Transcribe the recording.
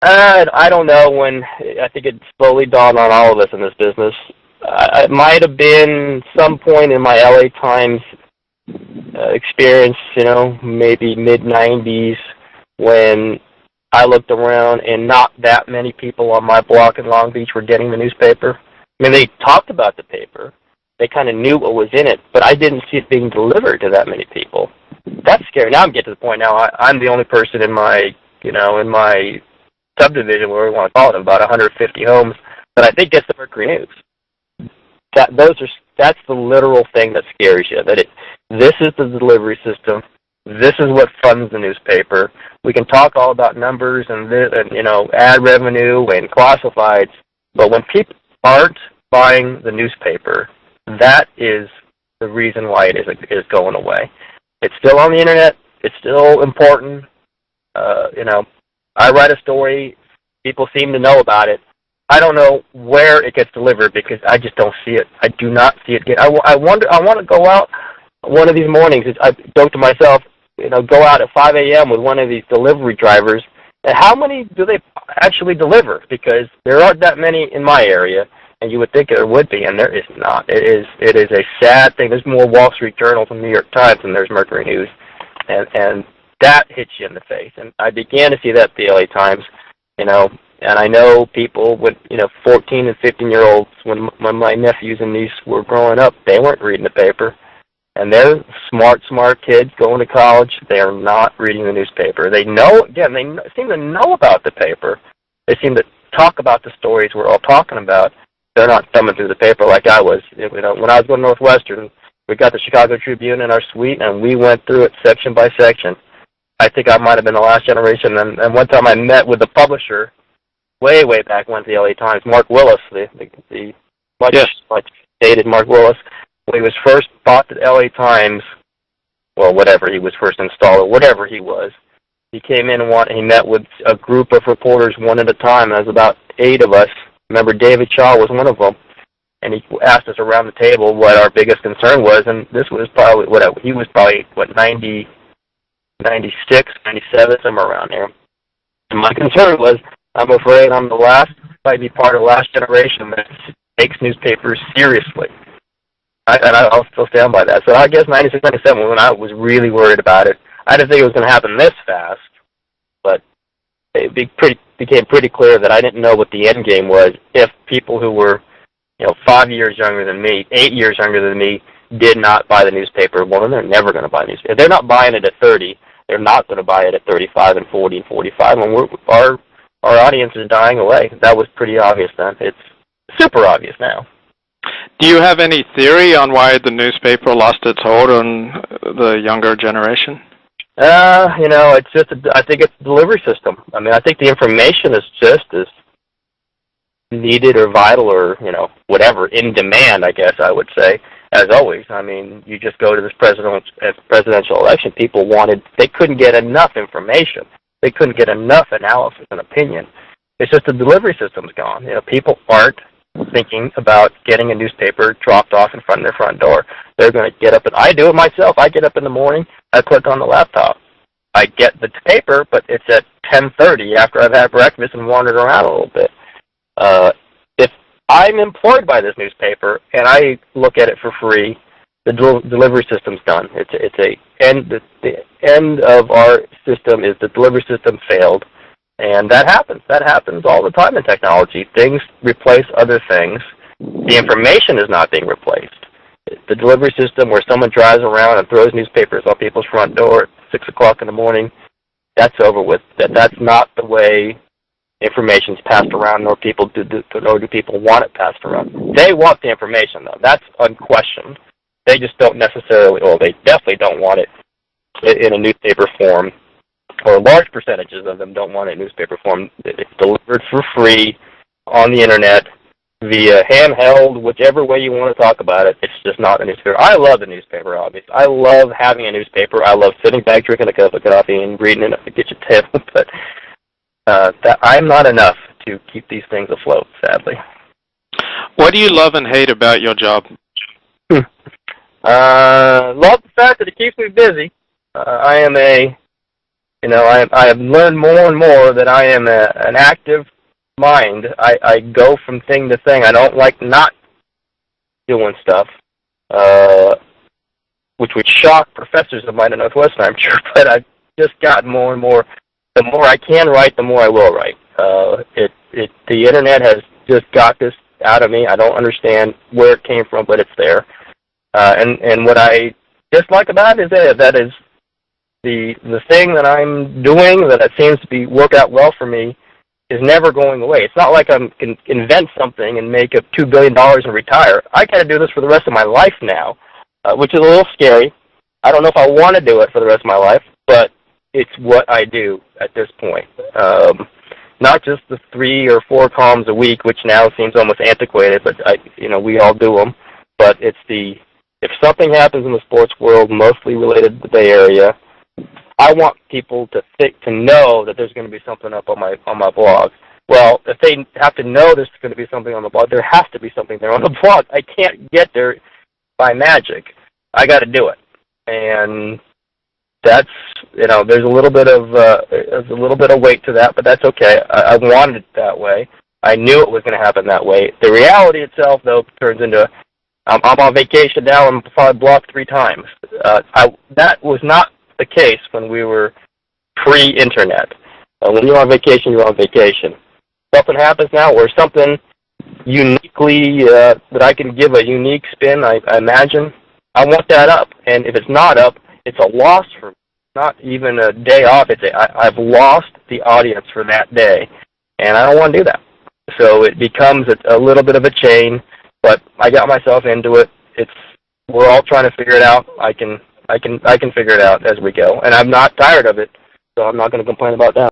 I don't know when. I think it slowly dawned on all of us in this business. It might have been some point in my LA Times experience, maybe mid-90s, when I looked around and not that many people on my block in Long Beach were getting the newspaper. I mean, they talked about the paper. They kind of knew what was in it, but I didn't see it being delivered to that many people. That's scary. Now I'm getting to the point now I'm the only person in my, in my subdivision, where we want to call it, about 150 homes, that I think gets the Mercury News. That's the literal thing that scares you. This is the delivery system. This is what funds the newspaper. We can talk all about numbers and ad revenue and classifieds, but when people aren't buying the newspaper, that is the reason why it is going away. It's still on the internet. It's still important. I write a story. People seem to know about it. I don't know where it gets delivered because I just don't see it. I do not see it get. I want to go out one of these mornings. I joke to myself, go out at 5 a.m. with one of these delivery drivers. And how many do they actually deliver? Because there aren't that many in my area, and you would think there would be, and there is not. It is a sad thing. There's more Wall Street Journals and New York Times than there's Mercury News, and that hits you in the face. And I began to see that at the LA Times, and I know people with, 14 and 15-year-olds, when my nephews and niece were growing up, they weren't reading the paper. And they're smart kids going to college. They are not reading the newspaper. They know, again, they seem to know about the paper. They seem to talk about the stories we're all talking about. They're not thumbing through the paper like I was. When I was going to Northwestern, we got the Chicago Tribune in our suite, and we went through it section by section. I think I might have been the last generation. And one time I met with the publisher, way back when, to the LA Times, Mark Willis, the much dated Mark Willis. When he was first bought the LA Times, well, whatever, he was first installed, or whatever he was, he came in and he met with a group of reporters one at a time. There was about 8 of us. Remember, David Shaw was one of them. And he asked us around the table what our biggest concern was, and this was probably, he was probably, 90, 96, 97, somewhere around there. And my concern was, I'm afraid I'm the last, might be part of the last generation that takes newspapers seriously. And I'll still stand by that. So I guess 96, 97, when I was really worried about it. I didn't think it was going to happen this fast, but it became pretty clear that I didn't know what the end game was if people who were, 5 years younger than me, 8 years younger than me, did not buy the newspaper. Well, they're never going to buy the newspaper. If they're not buying it at 30, they're not going to buy it at 35 and 40 and 45. And our audience is dying away. That was pretty obvious then. It's super obvious now. Do you have any theory on why the newspaper lost its hold on the younger generation? It's just, I think it's the delivery system. I mean, I think the information is just as needed or vital or, whatever, in demand, I guess I would say, as always. I mean, you just go to this presidential election, they couldn't get enough information. They couldn't get enough analysis and opinion. It's just the delivery system's gone. People aren't thinking about getting a newspaper dropped off in front of their front door. They're going to get up, and I do it myself. I get up in the morning, I click on the laptop. I get the paper, but it's at 10:30 after I've had breakfast and wandered around a little bit. If I'm employed by this newspaper and I look at it for free, the delivery system's done. The end of our system is the delivery system failed. And that happens. That happens all the time in technology. Things replace other things. The information is not being replaced. The delivery system where someone drives around and throws newspapers on people's front door at 6 o'clock in the morning, that's over with. That's not the way information's passed around, nor do people want it passed around. They want the information, though. That's unquestioned. They just don't necessarily, they definitely don't want it in a newspaper form. Or large percentages of them don't want it in newspaper form. It's delivered for free on the internet via handheld, whichever way you want to talk about it. It's just not a newspaper. I love the newspaper, obviously. I love having a newspaper. I love sitting back, drinking a cup of coffee, and reading it at the kitchen table. But I'm not enough to keep these things afloat, sadly. What do you love and hate about your job? Love the fact that it keeps me busy. I am a I have learned more and more that I am an active mind. I go from thing to thing. I don't like not doing stuff, which would shock professors of mine at Northwestern, I'm sure. But I've just gotten more and more. The more I can write, the more I will write. The internet has just got this out of me. I don't understand where it came from, but it's there. And what I dislike about it is that is the thing that I'm doing that it seems to work out well for me is never going away. It's not like I can invent something and make up $2 billion and retire. I got to do this for the rest of my life now, which is a little scary. I don't know if I want to do it for the rest of my life, but it's what I do at this point. Not just the 3 or 4 columns a week, which now seems almost antiquated, but we all do them. But it's if something happens in the sports world, mostly related to the Bay Area, I want people to know that there's going to be something up on my blog. Well, if they have to know there's going to be something on the blog, there has to be something there on the blog. I can't get there by magic. I got to do it, and that's there's a little bit of weight to that, but that's okay. I wanted it that way. I knew it was going to happen that way. The reality itself, though, turns into I'm on vacation now and probably blocked 3 times. That was not the case when we were pre-internet. When you're on vacation, you're on vacation. Something happens now where something uniquely that I can give a unique spin, I imagine, I want that up. And if it's not up, it's a loss for me. Not even a day off. I've lost the audience for that day, and I don't want to do that. So it becomes a little bit of a chain, but I got myself into it. We're all trying to figure it out. I can figure it out as we go, and I'm not tired of it, so I'm not going to complain about that.